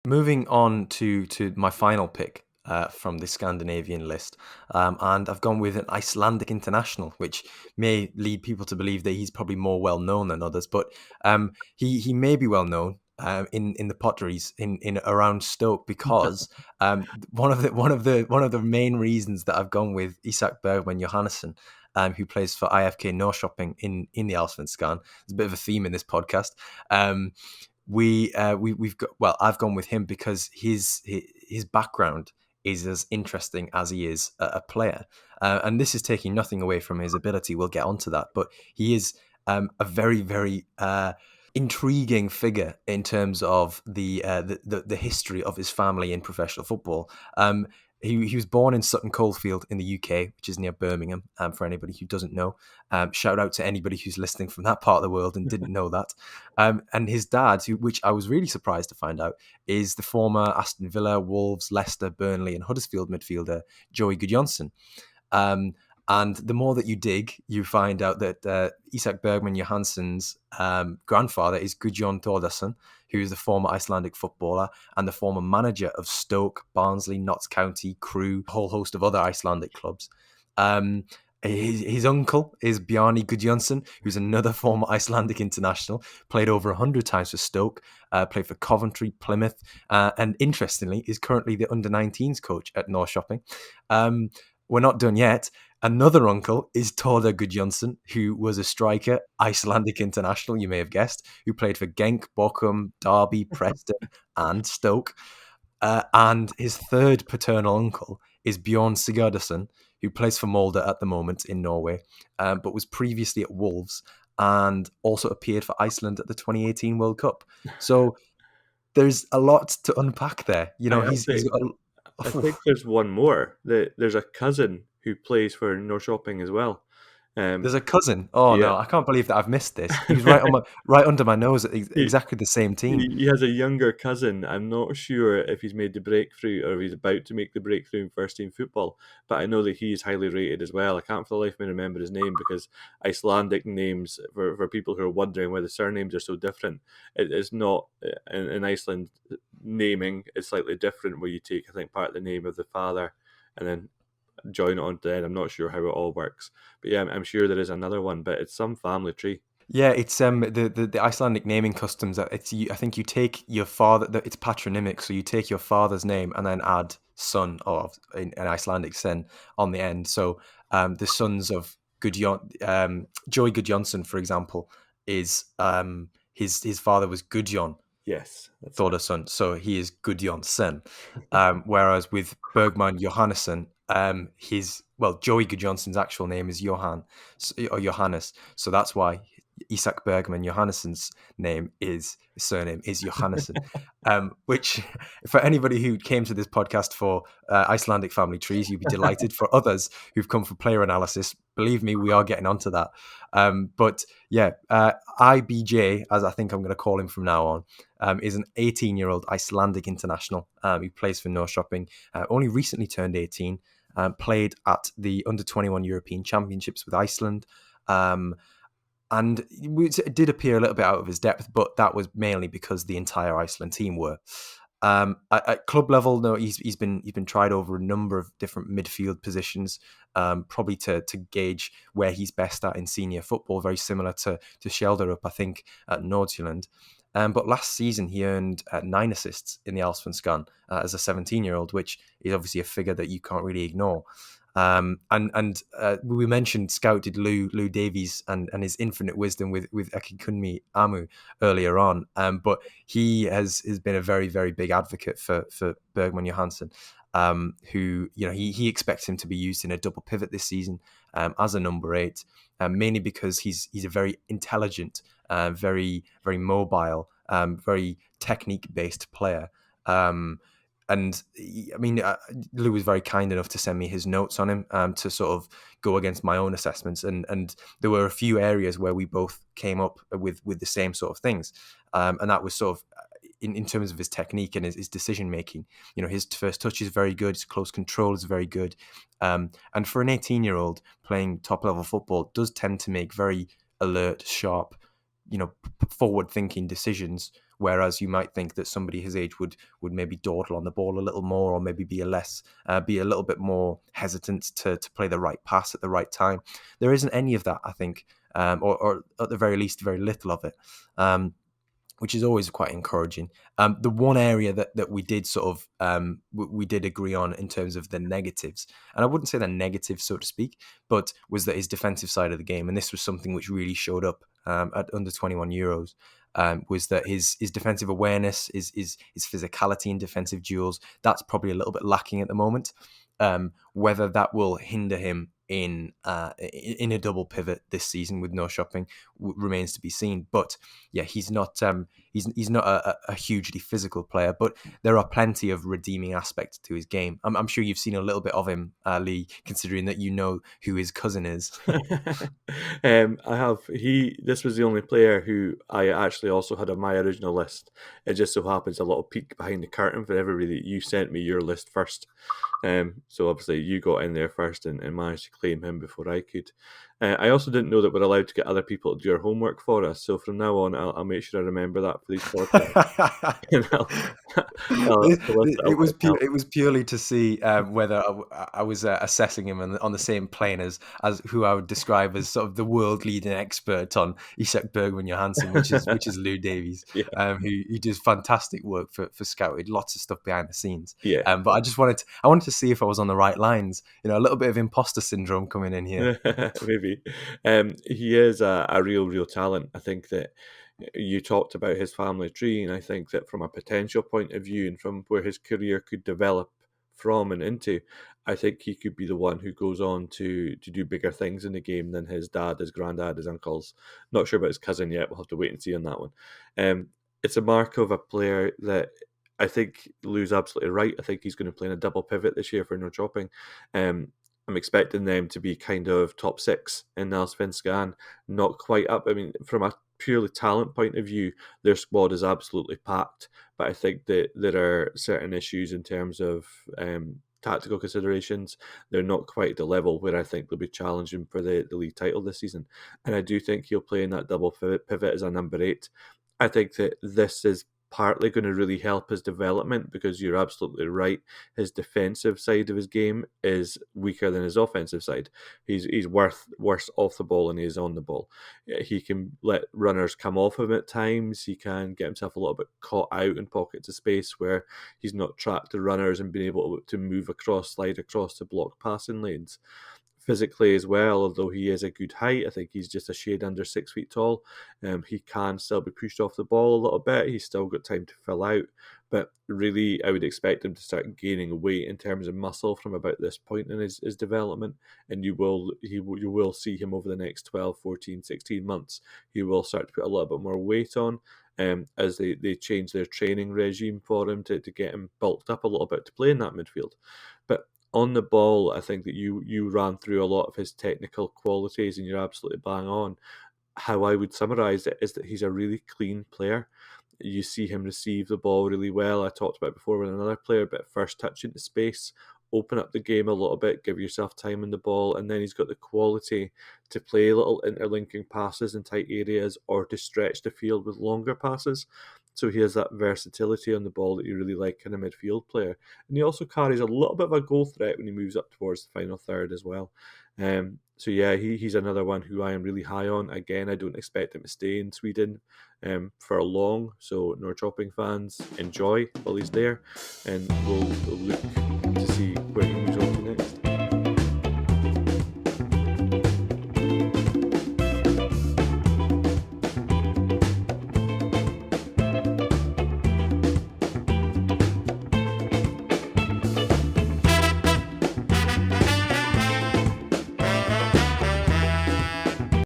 Moving on to my final pick from the Scandinavian list, and I've gone with an Icelandic international, which may lead people to believe that he's probably more well known than others, but he may be well known. In the potteries in around Stoke because one of the main reasons that I've gone with Ísak Bergmann Jóhannesson, who plays for IFK Norrköping in the Allsvenskan. There's a bit of a theme in this podcast. We've got, well, I've gone with him because his background is as interesting as he is a player, and this is taking nothing away from his ability. We'll get onto that, but he is a very very intriguing figure in terms of the history of his family in professional football. He was born in Sutton Coldfield in the UK, which is near Birmingham. For anybody who doesn't know, shout out to anybody who's listening from that part of the world and didn't know that. And his dad, which I was really surprised to find out, is the former Aston Villa, Wolves, Leicester, Burnley, and Huddersfield midfielder Joey Gudjonsson. Um, and the more that you dig, you find out that Ísak Bergmann Johansson's grandfather is Gudjon Thordarson, who is the former Icelandic footballer and the former manager of Stoke, Barnsley, Notts County, Crewe, a whole host of other Icelandic clubs. His uncle is Bjarni Gudjonsson, who's another former Icelandic international, played over 100 times for Stoke, played for Coventry, Plymouth, and interestingly is currently the under-19s coach at Norrköping. We're not done yet. Another uncle is Thorda Gudjonsson, who was a striker, Icelandic international, you may have guessed, who played for Genk, Bochum, Derby, Preston, and Stoke. And his third paternal uncle is Bjorn Sigurðarson, who plays for Molde at the moment in Norway, but was previously at Wolves and also appeared for Iceland at the 2018 World Cup. So there's a lot to unpack there. You know, I he's actually, got I think there's one more. There's a cousin who plays for Norrköping as well. there's Um, a cousin. Oh yeah. no, I can't believe that I've missed this. He was right under my nose at he, exactly the same team. he has a younger cousin. I'm not sure if he's made the breakthrough or if he's about to make the breakthrough in first team football, but I know that he's highly rated as well. I can't for the life of me remember his name because Icelandic names, for people who are wondering why the surnames are so different, it's not in Iceland. Naming is slightly different where you take, I think, part of the name of the father and then join it onto it. I'm not sure how it all works, but yeah, I'm sure there is another one, but it's some family tree. Yeah, it's the Icelandic naming customs. I think you take your father. It's patronymic, so you take your father's name and then add son or in an Icelandic sen on the end. So the sons of Joey Gudjonsson, for example, is his father was Gudjon Yes, that's it. Thordarson, so he is Gudjonsson. Whereas with Bergman Johannesson, Joey Gudjonsson's actual name is Johan or Johannes, so that's why Isak Bergman Johannesson's surname is Johannesson. Which, for anybody who came to this podcast for Icelandic family trees, you'd be delighted. For others who've come for player analysis, believe me, we are getting onto that. But yeah, IBJ, as I think I'm going to call him from now on, is an 18-year-old Icelandic international. He plays for Norrköping, only recently turned 18, played at the Under-21 European Championships with Iceland, and it did appear a little bit out of his depth, but that was mainly because the entire Iceland team were. At club level, no, he's been tried over a number of different midfield positions, probably to gauge where he's best at in senior football. Very similar to Shelderup, I think, at Nordsjælland. But last season he earned 9 assists in the Allsvenskan as a 17-year-old, which is obviously a figure that you can't really ignore. And we mentioned scouted Lou Davies and his infinite wisdom with Akikunmi Amu earlier on, but he has been a very very big advocate for Bergman Johansson, who he expects him to be used in a double pivot this season as a number 8, mainly because he's a very intelligent, very very mobile, very technique based player. And I mean, Lou was very kind enough to send me his notes on him to sort of go against my own assessments, and there were a few areas where we both came up with the same sort of things, and that was sort of in terms of his technique and his decision making. His first touch is very good, his close control is very good, and for an 18-year-old playing top level football, does tend to make very alert, sharp, forward thinking decisions whereas you might think that somebody his age would maybe dawdle on the ball a little more, or maybe be a little bit more hesitant to play the right pass at the right time. There isn't any of that, I think, or at the very least, very little of it. Which is always quite encouraging. The one area that we did sort of we did agree on in terms of the negatives, and I wouldn't say they're negative, so to speak, but was that his defensive side of the game, and this was something which really showed up at under 21 Euros, was that his defensive awareness, his physicality in defensive duels, that's probably a little bit lacking at the moment. Whether that will hinder him in a double pivot this season with no shopping remains to be seen. But yeah, he's not a hugely physical player, but there are plenty of redeeming aspects to his game. I'm sure you've seen a little bit of him, Lee, considering that you know who his cousin is. I have. This was the only player who I actually also had on my original list. It just so happens a little peek behind the curtain for everybody that you sent me your list first. So obviously you got in there first and managed to claim him before I could. I also didn't know that we're allowed to get other people to do our homework for us. So from now on, I'll make sure I remember that for these podcasts. It was purely to see whether I was assessing him on the same plane as who I would describe as sort of the world leading expert on Ísak Bergmann Jóhannesson, which is Lou Davies, Yeah. who does fantastic work for Scouted, lots of stuff behind the scenes. Yeah. But I just wanted to see if I was on the right lines. A little bit of imposter syndrome coming in here. Maybe. He is a real talent. I think that you talked about his family tree, and I think that from a potential point of view and from where his career could develop from and into, I think he could be the one who goes on to do bigger things in the game than his dad, his granddad, his uncles. Not sure about his cousin yet. We'll have to wait and see on that one. It's a mark of a player that I think Lou's absolutely right. I think he's going to play in a double pivot this year for Norrköping. I'm expecting them to be kind of top six in the Allsvenskan, not quite up. I mean, from a purely talent point of view, their squad is absolutely packed. But I think that there are certain issues in terms of tactical considerations. They're not quite at the level where I think they'll be challenging for the league title this season. And I do think he'll play in that double pivot as a number 8. I think that this is partly going to really help his development because you're absolutely right. His defensive side of his game is weaker than his offensive side. He's worse off the ball than he is on the ball. He can let runners come off him at times. He can get himself a little bit caught out in pockets of space where he's not tracked the runners and been able to move across, slide across to block passing lanes. Physically as well, although he is a good height, I think he's just a shade under 6 feet tall. He can still be pushed off the ball a little bit. He's still got time to fill out, but really I would expect him to start gaining weight in terms of muscle from about this point in his development, and you will see him over the next 12, 14, 16 months. He will start to put a little bit more weight on as they change their training regime for him to get him bulked up a little bit to play in that midfield. But on the ball, I think that you ran through a lot of his technical qualities, and you're absolutely bang on. How I would summarise it is that he's a really clean player. You see him receive the ball really well. I talked about it before with another player, but first touch into space, open up the game a little bit, give yourself time in the ball, and then he's got the quality to play little interlinking passes in tight areas or to stretch the field with longer passes. So he has that versatility on the ball that you really like in a midfield player. And he also carries a little bit of a goal threat when he moves up towards the final third as well. So yeah, he's another one who I am really high on. Again, I don't expect him to stay in Sweden for long. So Norrköping fans, enjoy while he's there. And we'll look to see where he moves